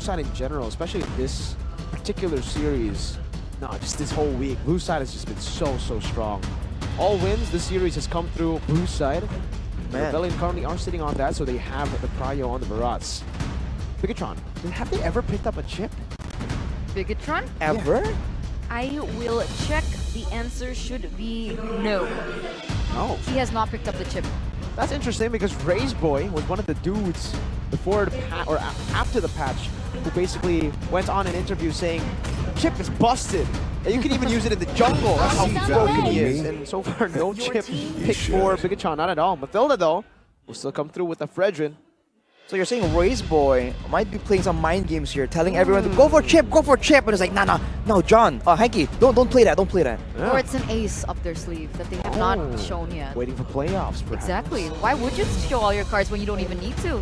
blue side in general, especially in this particular series. No, just this whole week, blue side has just been so strong. All wins this series has come through blue side. Rebellion currently are sitting on that, so they have the prio on the Barats. Bigatron, have they ever picked up a chip? Bigatron? Ever? Yeah. I will check. The answer should be no. No. He has not picked up the chip. That's interesting because Ray's Boy was one of the dudes before the after the patch who basically went on an interview saying, chip is busted. And you can even use it in the jungle. That's how broken he is. And so far, no chip picked for Bigatron, not at all. Mathilda, though, will still come through with a Fredrin. So you're saying Ray's Boy might be playing some mind games here, telling everyone to go for chip, go for chip. And it's like, no, John, Hanky, don't play that, don't play that. Yeah. Or it's an ace up their sleeve that they have not shown yet. Waiting for playoffs, perhaps. Exactly. Why would you show all your cards when you don't even need to?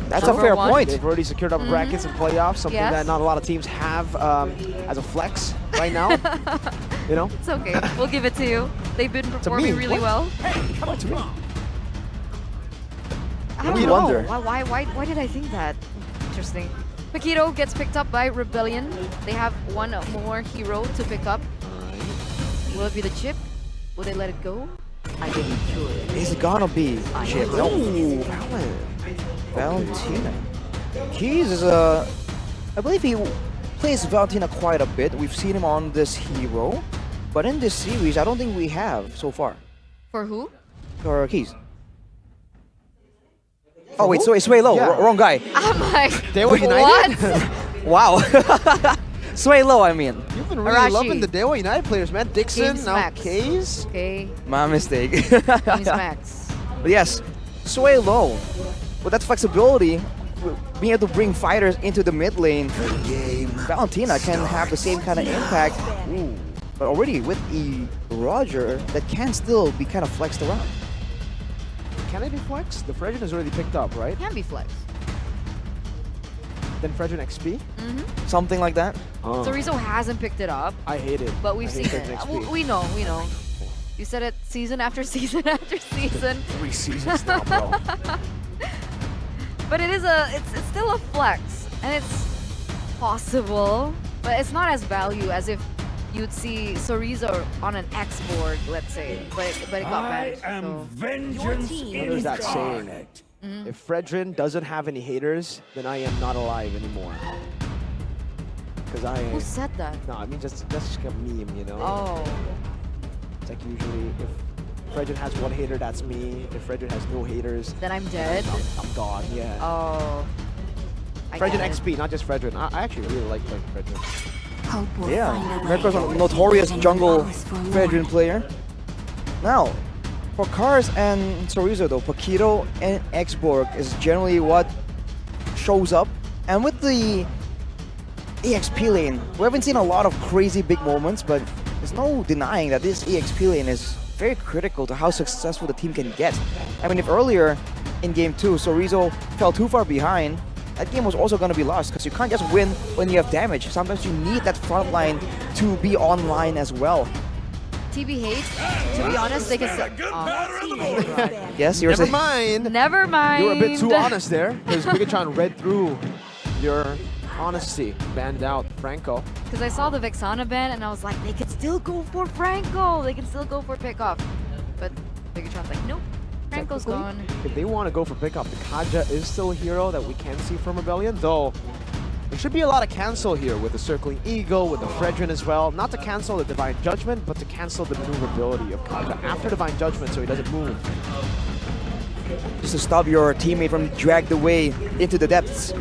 That's a fair point. They've already secured up brackets and playoffs, something that not a lot of teams have as a flex right now. You know? It's okay. We'll give it to you. They've been performing really well. Hey, come on to me. I don't know. Why did I think that? Interesting. Paquito gets picked up by Rebellion. They have one more hero to pick up. Will it be the chip? Will they let it go? I think it should. It's gonna be chip. No. Valentina. Keys is I believe he plays Valentina quite a bit. We've seen him on this hero. But in this series, I don't think we have so far. For who? For Keys. Oh wait, so it's Sway Low. Wrong guy. I'm like, They were United? what? Wow. Sway Low, I mean. You've been really Arashi. loving the Dewa United players, man. Dixon, Games now Max. Kays. Okay. My mistake. Games Max. But yes, Sway Low. With that flexibility, being able to bring fighters into the mid lane, Valentina can have the same kind of impact. Ooh. But already with E Roger, that can still be kind of flexed around. Can they be flexed? The Fredrin is already picked up, right? Can be flexed. Then Fredrin XP? Something like that. So Rizzo hasn't picked it up, I hate it. but we've I seen hate it. Fredrin XP. We know. You said it season after season after season. 3 seasons now, bro. But it's still a flex, and it's possible, but it's not as value as if you'd see Sorizo on an X board, let's say, but it got banished. So. There's that saying. If Fredrin doesn't have any haters, then I am not alive anymore. Because Who said that? No, I mean that's just a meme, you know? Oh. It's like usually if Fredrin has one hater, that's me. If Fredrin has no haters, Then I'm dead? I'm gone, yeah. Oh. Fredrin XP, not just Fredrin. I actually really like Fredrin. Yeah, Mirko's a notorious jungle Fredrin player. Now, for Cars and Sorizo though, Paquito and Xborg is generally what shows up. And with the EXP lane, we haven't seen a lot of crazy big moments, but there's no denying that this EXP lane is very critical to how successful the team can get. I mean, if earlier in Game 2, Sorizo fell too far behind, that game was also going to be lost because you can't just win when you have damage. Sometimes you need that front line to be online as well. TBH, to be honest, they can Yes, you're Never saying. mind. Never mind. You were a bit too honest there, because Bigatron read through your honesty, banned out Franco. Because I saw the Vexana ban and I was like, they could still go for Franco. They can still go for pickoff. But Bigatron's like, nope. Franco's gone. If they want to go for pickup, the Kaja is still a hero that we can see from Rebellion, though there should be a lot of cancel here with the Circling Eagle, with the Fredrin as well. Not to cancel the Divine Judgment, but to cancel the maneuverability of Kaja after Divine Judgment so he doesn't move. Just to stop your teammate from dragged away into the depths.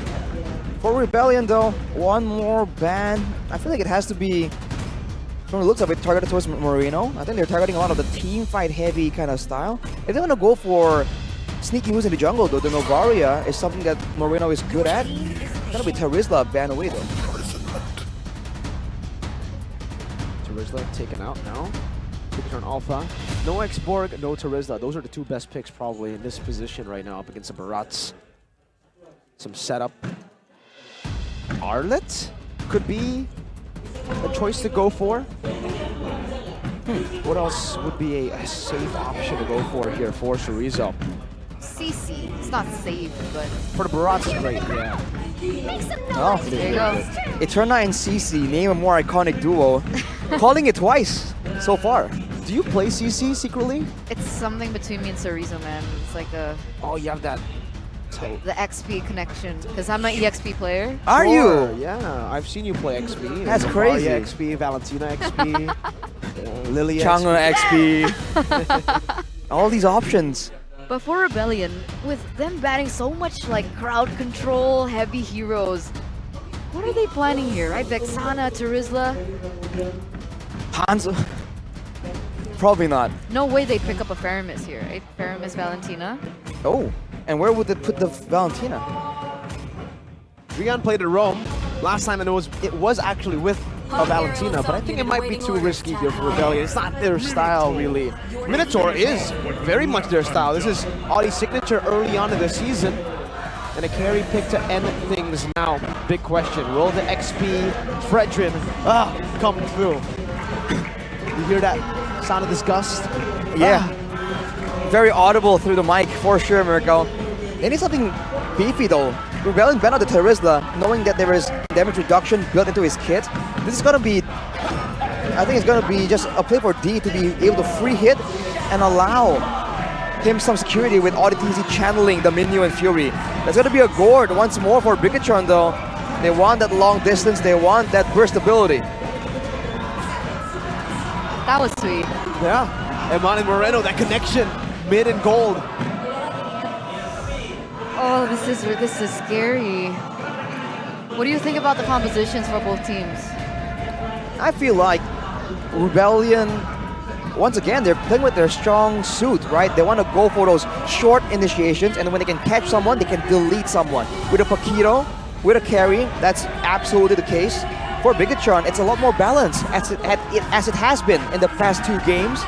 For Rebellion though, one more ban. I feel like it has to be, from the looks of it, targeted towards Moreno. I think they're targeting a lot of the team fight heavy kind of style. If they want to go for sneaky moves in the jungle though, the Novaria is something that Moreno is good at. It's gonna be Terizla banned away though. Terizla taken out now. Bigatron Alpha. No Xborg, no Terizla. Those are the two best picks probably in this position right now up against the Barats. Some setup. Arlet could be a choice to go for. What else would be a safe option to go for here for Chorizo? CC. It's not safe, but For the Barats, it's great, yeah. Oh, there you go. Eterna and CC, name a more iconic duo. Calling it twice so far. Do you play CC secretly? It's something between me and Cerezo, man. It's like Oh, you have that. the XP connection. Because I'm an EXP player. Are Sure, you? Yeah, I've seen you play XP. That's Maria crazy. XP, Valentina XP, Lily Chang'e XP. XP. All these options. But for Rebellion, with them batting so much like crowd control, heavy heroes, what are they planning here, right? Vexana, Terizla, Hanzo. Probably not. no way they'd pick up a Faramis here, right? Faramis, Valentina. Oh, and where would they put the Valentina? Drian played at Rome. Last time it was actually with Valentina, but I think it might be too risky here for Rebellion. It's not their style, really. Minotaur is very much their style. This is Audie's signature early on in the season. And a carry pick to end things now. Big question, will the XP Fredrin come through? You hear that sound of disgust? Yeah. Very audible through the mic for sure, Mirko. They need something beefy though. Rebellion banned out the Terizla, knowing that there is damage reduction built into his kit. This is gonna be, I think it's gonna be just a play for D to be able to free hit and allow him some security with ODTZ channeling the Minyu and Fury. That's gonna be a gourd once more for Bigatron though. They want that long distance, they want that burst ability. That was sweet. Yeah. Eman and Moreno, that connection, mid and gold. Oh, this is scary. What do you think about the compositions for both teams? I feel like Rebellion, once again, they're playing with their strong suit, right? They want to go for those short initiations, and when they can catch someone, they can delete someone. With a Paquito, with a carry, that's absolutely the case. For Bigatron, it's a lot more balanced as it has been in the past 2 games.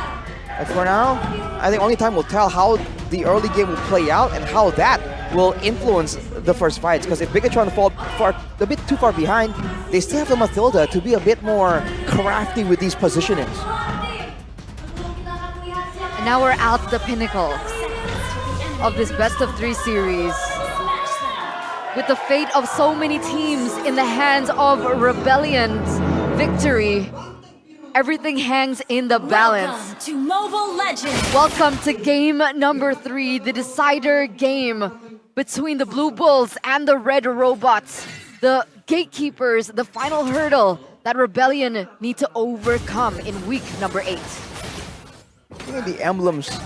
And for now, I think only time will tell how the early game will play out and how that will influence the first fights. Because if Bigatron fall a bit too far behind, they still have the Mathilda to be a bit more crafty with these positionings. And now we're at the pinnacle of this best of 3 series. With the fate of so many teams in the hands of Rebellion's victory, everything hangs in the balance. Welcome to Mobile Legends. Welcome to game number 3, the decider game between the Blue Bulls and the Red Robots. The gatekeepers, the final hurdle that Rebellion need to overcome in week number 8. Looking at the emblems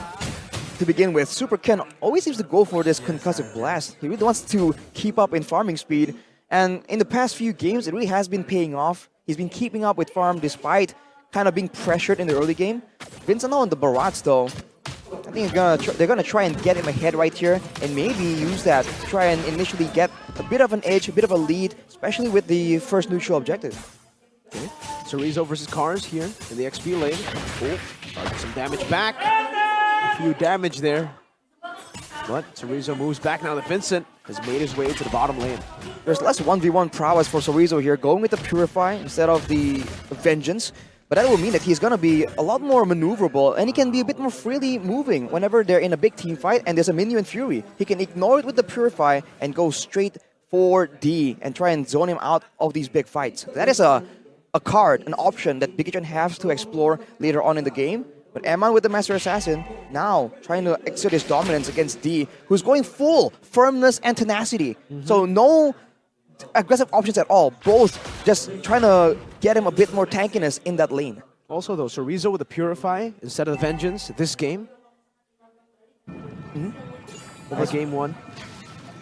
to begin with, Super Ken always seems to go for this concussive blast. He really wants to keep up in farming speed, and in the past few games, it really has been paying off. He's been keeping up with farm despite kind of being pressured in the early game. Vincent and the Barats though, I think they're gonna try and get him ahead right here, and maybe use that to try and initially get a bit of an edge, a bit of a lead, especially with the first neutral objective. Okay. Cerezo versus Cars here in the XP lane. Oh, starting some damage back. A few damage there. But Cerezo moves back now that Vincent has made his way to the bottom lane. There's less 1v1 prowess for Cerezo here, going with the Purify instead of the Vengeance. But that will mean that he's going to be a lot more maneuverable, and he can be a bit more freely moving whenever they're in a big team fight and there's a Minyu and Fury. He can ignore it with the Purify and go straight for D and try and zone him out of these big fights. That is a card, an option that Bigatron has to explore later on in the game. But Eman with the Master Assassin now trying to exert his dominance against D, who's going full firmness and tenacity. So no aggressive options at all, both just trying to get him a bit more tankiness in that lane. Also though, Cerezo with the Purify instead of the Vengeance this game. Over game 1.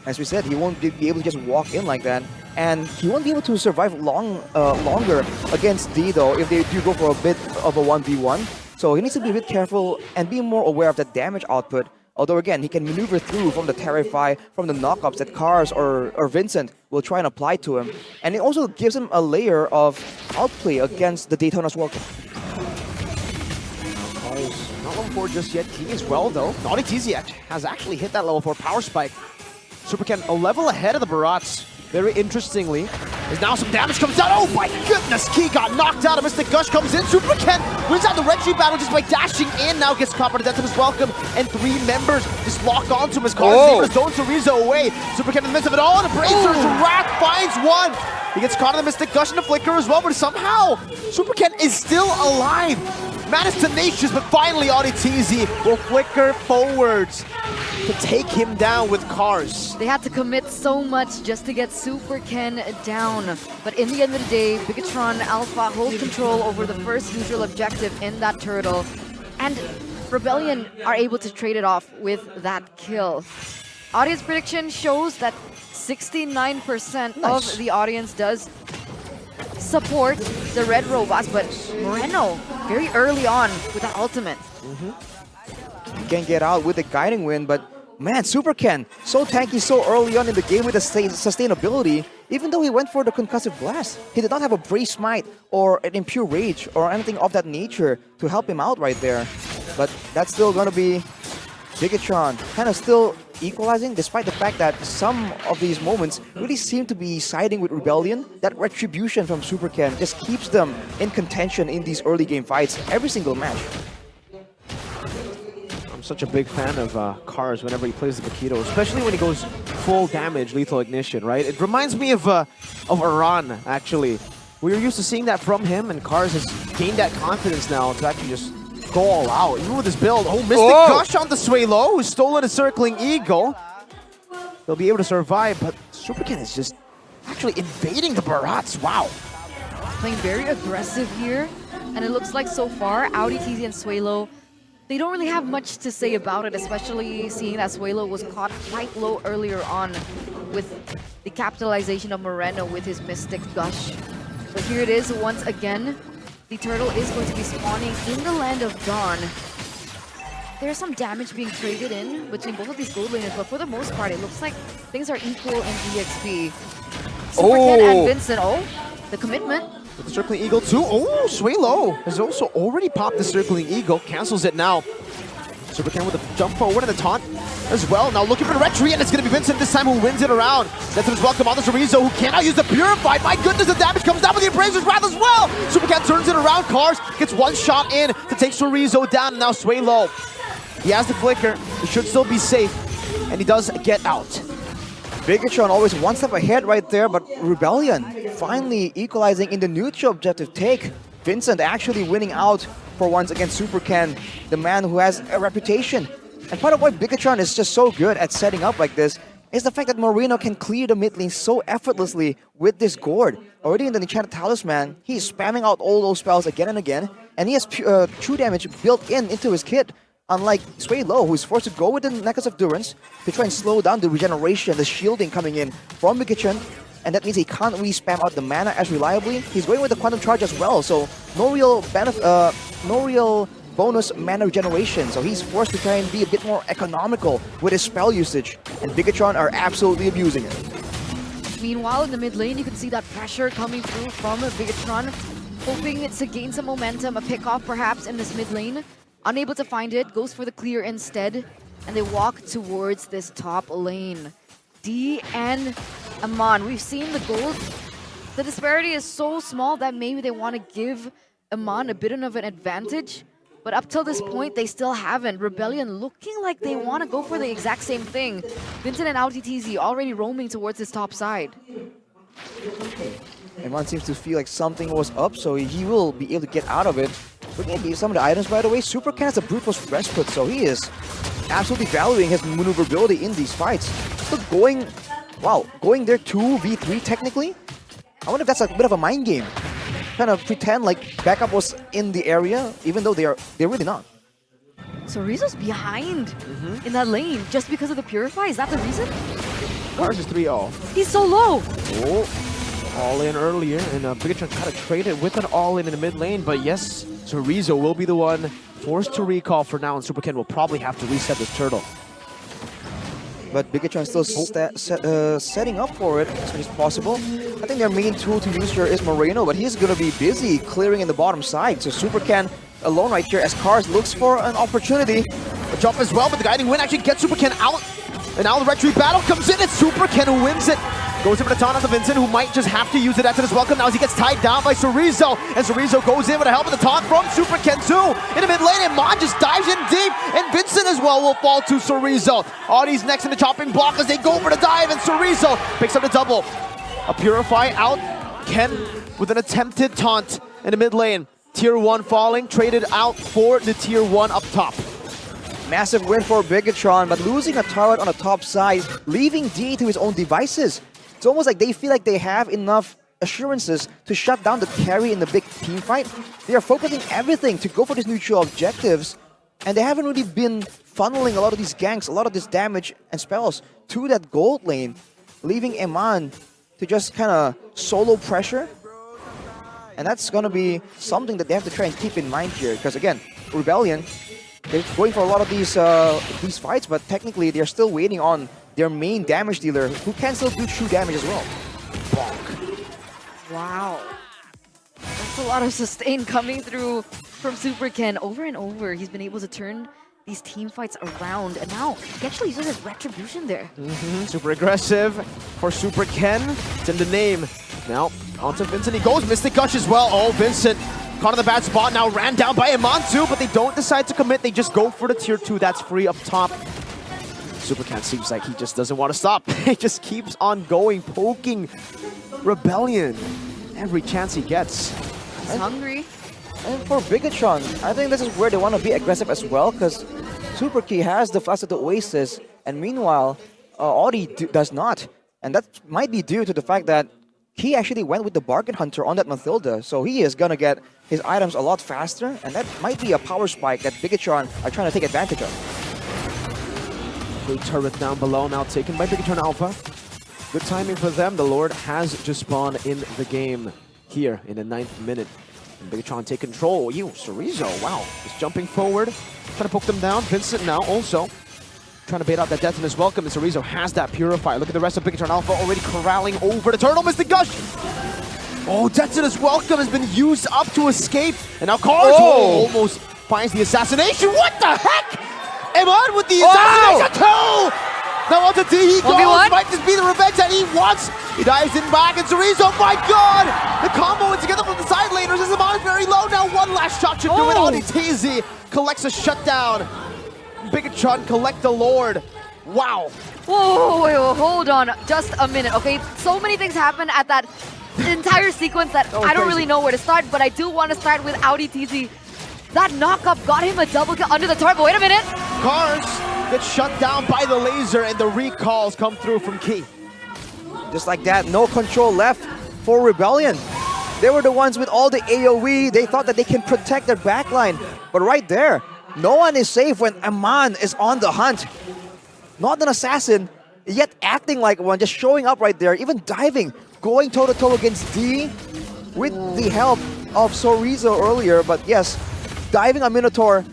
As we said, he won't be able to just walk in like that, and he won't be able to survive longer against D though if they do go for a bit of a 1v1. So he needs to be a bit careful and be more aware of the damage output. Although again, he can maneuver through from the Terrify, from the knockups that Cars or Vincent will try and apply to him. And it also gives him a layer of outplay against the Daytona's Welcome. Cars not level 4 just yet. King as well though. Naughty TZ has actually hit that level 4 power spike. Super Ken a level ahead of the Barats. Very interestingly, As now some damage comes down. Oh my goodness, Key got knocked out. A Mystic Gush comes in. Super Ken wins out the retreat battle just by dashing in. Now gets caught by the death of his welcome. And 3 members just lock onto him as Cars Zone Chorizo away. Super Ken in the midst of it all. And a Bracer Wrath finds one. He gets caught in the Mystic Gush and the Flicker as well, but somehow Super Ken is still alive. Man is tenacious, but finally RBL will flicker forwards to take him down with Cars. They had to commit so much just to get Super Ken down. But in the end of the day, Bigatron Alpha hold control over the first neutral objective in that turtle. And Rebellion are able to trade it off with that kill. Audience prediction shows that 69% of the audience does support the red robots, but Moreno very early on with the ultimate. Can get out with the guiding win, but man, Super Ken, so tanky so early on in the game with the sustainability. Even though he went for the concussive blast, he did not have a Brave Smite or an Impure Rage or anything of that nature to help him out right there. But that's still gonna be Bigatron kind of still equalizing, despite the fact that some of these moments really seem to be siding with Rebellion. That retribution from Super Ken just keeps them in contention in these early game fights every single match. I'm such a big fan of Cars whenever he plays the Paquito, especially when he goes full damage, lethal ignition, right? It reminds me of Iran, actually. We were used to seeing that from him, and Cars has gained that confidence now to actually just go all out, even with his build. Oh, Mystic Gush on the Swaylo, who's stolen a Circling Eagle. They'll be able to survive, but Super Ken is just actually invading the Barats. Wow. Playing very aggressive here, and it looks like so far, RBL and Swaylo, they don't really have much to say about it, especially seeing that Swaylo was caught quite low earlier on with the capitalization of Moreno with his Mystic Gush. But here it is once again. The turtle is going to be spawning in the Land of Dawn. There's some damage being traded in between both of these gold laners, but for the most part, it looks like things are equal in EXP. Super Ken and Vincent, the commitment. With the Circling Eagle too. Oh, Swaylo has also already popped the Circling Eagle, cancels it now. Super Ken with a jump forward and a taunt as well. Now looking for the retreat, and it's going to be Vincent this time who wins it around. That's his welcome on the Chorizo, who cannot use the Purify. My goodness, the damage comes down with the Abraser's Wrath as well. Super Ken turns it around. Cars gets one shot in to take Chorizo down, and now Swaylo. He has the Flicker. He should still be safe, and he does get out. Bigatron always one step ahead right there, but Rebellion finally equalizing in the neutral objective take. Vincent actually winning out for once against Super Ken, the man who has a reputation. And part of why Bigatron is just so good at setting up like this is the fact that Moreno can clear the mid lane so effortlessly with this Gourd. Already in the Enchanted Talisman, he's spamming out all those spells again and again, and he has true damage built into his kit. Unlike Swaylo, who's forced to go with the Necklace of Durance to try and slow down the regeneration, the shielding coming in from Bigatron, and that means he can't really spam out the mana as reliably. He's going with the Quantum Charge as well, so no real benefit, no real bonus mana regeneration. So he's forced to try and be a bit more economical with his spell usage, and Bigatron are absolutely abusing it. Meanwhile, in the mid lane, you can see that pressure coming through from Bigatron, hoping to gain some momentum, a pick off perhaps in this mid lane. Unable to find it, goes for the clear instead, and they walk towards this top lane. D and Amon, we've seen the gold. The disparity is so small that maybe they want to give Amon a bit of an advantage, but up till this point, they still haven't. Rebellion looking like they want to go for the exact same thing. Vincent and RBL already roaming towards his top side. Amon seems to feel like something was up, so he will be able to get out of it. Looking at some of the items, by the way, Super Ken has a Brute Force Breastplate, so he is absolutely valuing his maneuverability in these fights. Still going, wow, going there 2v3 technically? I wonder if that's a bit of a mind game. Kind of pretend like backup was in the area, even though they're really not. So Rizzo's behind in that lane just because of the Purify? Is that the reason? Cars is 3-0. He's so low! Oh, all in earlier, and Bigatron tried to trade it with an all-in the mid lane, but yes, Chorizo will be the one forced to recall for now, and Super Ken will probably have to reset this turtle. But Bigatron still setting up for it as much as possible. I think their main tool to use here is Moreno, but he's going to be busy clearing in the bottom side. So Super Ken alone right here as Cars looks for an opportunity. A jump as well, but the guiding win actually gets Super Ken out. And now the retreat battle comes in, and Super Ken wins it. Goes in for the taunt onto Vincent, who might just have to use it after this welcome now as he gets tied down by Chorizo. And Chorizo goes in with the help of the taunt from Super Ken 2. In the mid lane, and Mon just dives in deep. And Vincent as well will fall to Chorizo. Audie's next in the chopping block as they go for the dive. And Chorizo picks up the double. A Purify out. Ken with an attempted taunt in the mid lane. Tier 1 falling, traded out for the Tier 1 up top. Massive win for Bigatron, but losing a turret on the top side, leaving D to his own devices. It's almost like they feel like they have enough assurances to shut down the carry in the big team fight. They are focusing everything to go for these neutral objectives, and they haven't really been funneling a lot of these ganks, a lot of this damage and spells to that gold lane, leaving Eman to just kind of solo pressure. And that's going to be something that they have to try and keep in mind here, because again, Rebellion, they're going for a lot of these fights, but technically they're still waiting on their main damage dealer, who can still do true damage as well. Bonk. Wow. That's a lot of sustain coming through from Super Ken. Over and over, he's been able to turn these team fights around, and now he actually uses his retribution there. Super aggressive for Super Ken. It's in the name. Now, onto Vincent. He goes Mystic Gush as well. Oh, Vincent caught in the bad spot. Now ran down by Iman but they don't decide to commit. They just go for the Tier 2. That's free up top. Super Ken seems like he just doesn't want to stop. He just keeps on going, poking Rebellion every chance he gets. He's hungry. And for Bigatron, I think this is where they want to be aggressive as well, because Super Key has the Flash of the Oasis, and meanwhile, Audi does not. And that might be due to the fact that he actually went with the Bargain Hunter on that Mathilda, so he is going to get his items a lot faster, and that might be a power spike that Bigatron are trying to take advantage of. Great turret down below, now taken by Bigatron Alpha. Good timing for them. The Lord has just spawned in the game here in the 9th minute. And Bigatron take control. Chorizo, wow. Just jumping forward, trying to poke them down. Vincent now also trying to bait out that death in his welcome, and Chorizo has that Purify. Look at the rest of Bigatron Alpha already corralling over the turtle. Mystic Gush! Oh, Detona's welcome has been used up to escape. And now Cars almost finds the assassination. What the heck? Eman with the assassination too! Now onto D, he goes. Might just be the revenge that he wants. He dives in back, and Chorizo, oh my god! The combo is together from the side laners as Eman is very low. Now one last shot should do it. Auditizi collects a shutdown. Bigatron collect the Lord. Wow. Whoa, wait, hold on just a minute, okay? So many things happen at that entire sequence that I don't really know where to start, but I do want to start with Audi TZ. That knockup got him a double kill under the turret, but wait a minute. Cars gets shut down by the laser, and the recalls come through from Key. Just like that, no control left for Rebellion. They were the ones with all the AoE. They thought that they can protect their backline, but right there, no one is safe when Aman is on the hunt. Not an assassin, yet acting like one, just showing up right there, even diving, going toe-to-toe against D with the help of Chorizo earlier. But yes, diving a Minotaur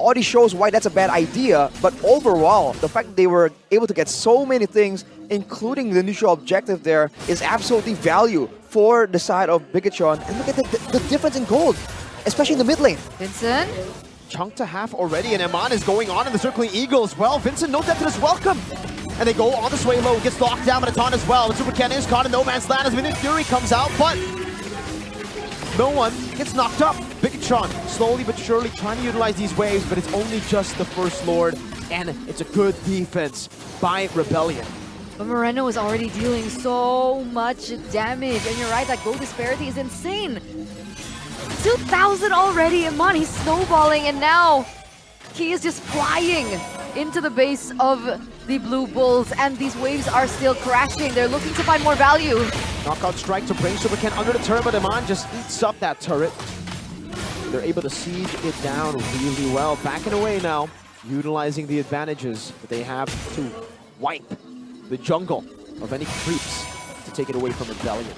already shows why that's a bad idea. But overall, the fact that they were able to get so many things, including the neutral objective there, is absolutely value for the side of Bigatron. And look at the difference in gold, especially in the mid lane. Vincent? Chunk to half already, and Eman is going on in the Circling Eagle as well. Vincent, no death to his welcome. And they go on the sway low, gets locked down by the taunt as well. But Super Ken is caught in no man's land as Minute Fury comes out, but no one gets knocked up. Bigatron slowly but surely trying to utilize these waves, but it's only just the First Lord, and it's a good defense by Rebellion. But Moreno is already dealing so much damage, and you're right, that gold disparity is insane. 2,000 already, Eman, he's snowballing, and now he is just flying into the base of the Blue Bulls, and these waves are still crashing. They're looking to find more value. Knockout strike to bring Super Ken under the turret, but Eman just eats up that turret. They're able to siege it down really well. Backing away now, utilizing the advantages that they have to wipe the jungle of any creeps to take it away from Rebellion.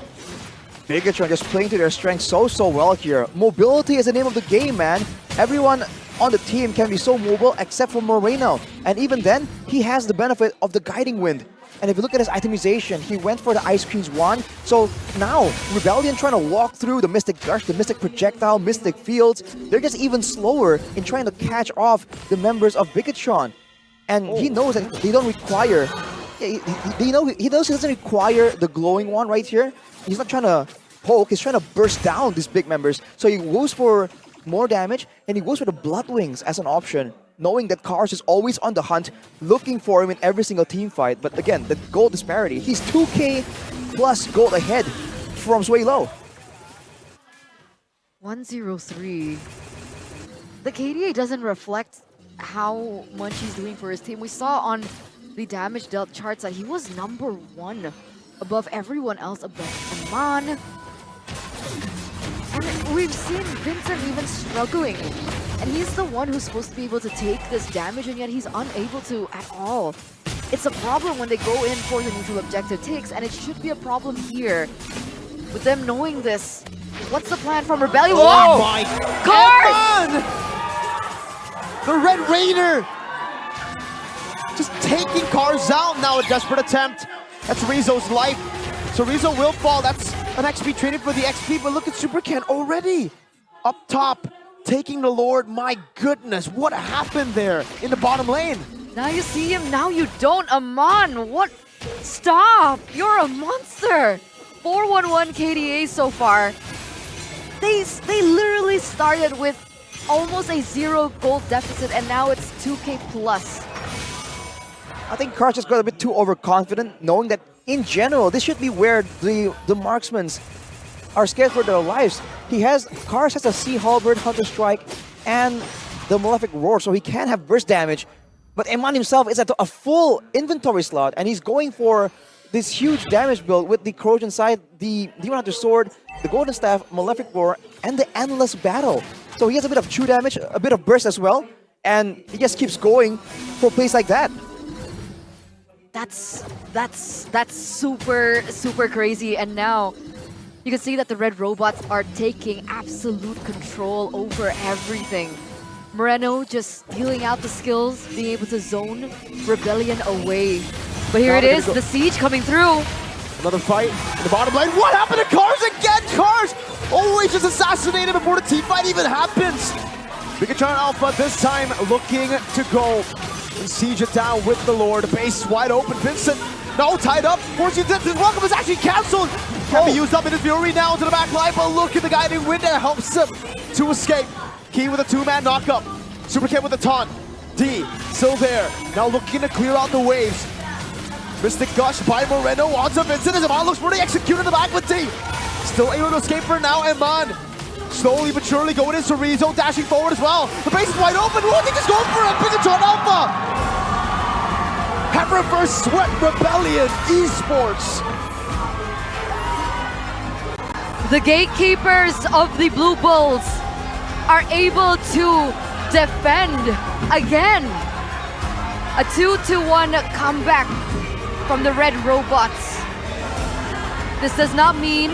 Bigatron just playing to their strength so well here. Mobility is the name of the game, man. Everyone on the team can be so mobile except for Moreno. And even then, he has the benefit of the Guiding Wind. And if you look at his itemization, he went for the Ice Cream's wand. So now, Rebellion trying to walk through the Mystic Gush, the Mystic Projectile, Mystic Fields. They're just even slower in trying to catch off the members of Bigatron. And he knows that they don't require He knows he doesn't require the glowing one right here. He's not trying to poke, he's trying to burst down these big members. So he goes for more damage, and he goes for the Blood Wings as an option, knowing that Cars is always on the hunt, looking for him in every single team fight. But again, the gold disparity. He's 2K plus gold ahead from Sway Low. 103. The KDA doesn't reflect how much he's doing for his team. We saw on the damage dealt charts that he was #1 above everyone else, above Aman. And we've seen Vincent even struggling. And he's the one who's supposed to be able to take this damage, and yet he's unable to at all. It's a problem when they go in for the neutral objective takes, and it should be a problem here. With them knowing this, what's the plan from Rebellion? Oh my Cars! God! The Red Raider! Just taking Cars out now, a desperate attempt. That's Rizzo's life. So Rizzo will fall. That's an XP traded for the XP, but look at Super Ken already. Up top, taking the Lord. My goodness, what happened there in the bottom lane? Now you see him, now you don't. Aman, what? Stop! You're a monster! 4-1-1 KDA so far. They literally started with almost a 0 gold deficit, and now it's 2K plus. I think Cars just got a bit too overconfident, knowing that in general, this should be where the marksmen are scared for their lives. Cars has a Sea Halberd, Hunter Strike, and the Malefic Roar, so he can have burst damage. But Eman himself is at a full inventory slot, and he's going for this huge damage build with the Corrosion side, the Demon Hunter Sword, the Golden Staff, Malefic Roar, and the Endless Battle. So he has a bit of true damage, a bit of burst as well, and he just keeps going for plays like that. That's super crazy, and now you can see that the red robots are taking absolute control over everything. Moreno just dealing out the skills, being able to zone Rebellion away. But here it is, the siege coming through. Another fight in the bottom lane. What happened to Cars again? Cars always just assassinated before the team fight even happens. Bigatron Alpha this time looking to go and siege it down with the Lord. Base wide open. Vincent, no, tied up. Forcing his welcome is actually cancelled. Can be used up in his fury now into the back line, but look at the guiding wind that helps him to escape. Key with a 2-man knockup. Super Ken with a taunt. D still there. Now looking to clear out the waves. Mystic Gush by Moreno onto Vincent as Eman looks pretty executed in the back with D. Still able to escape for now, Eman. Slowly but surely going into Rizzo, dashing forward as well. The base is wide open. What, they just go for it. Bigatron Alpha have reverse swept Rebellion Esports. The gatekeepers of the Blue Bulls are able to defend again. A 2-1 comeback from the Red Robots. This does not mean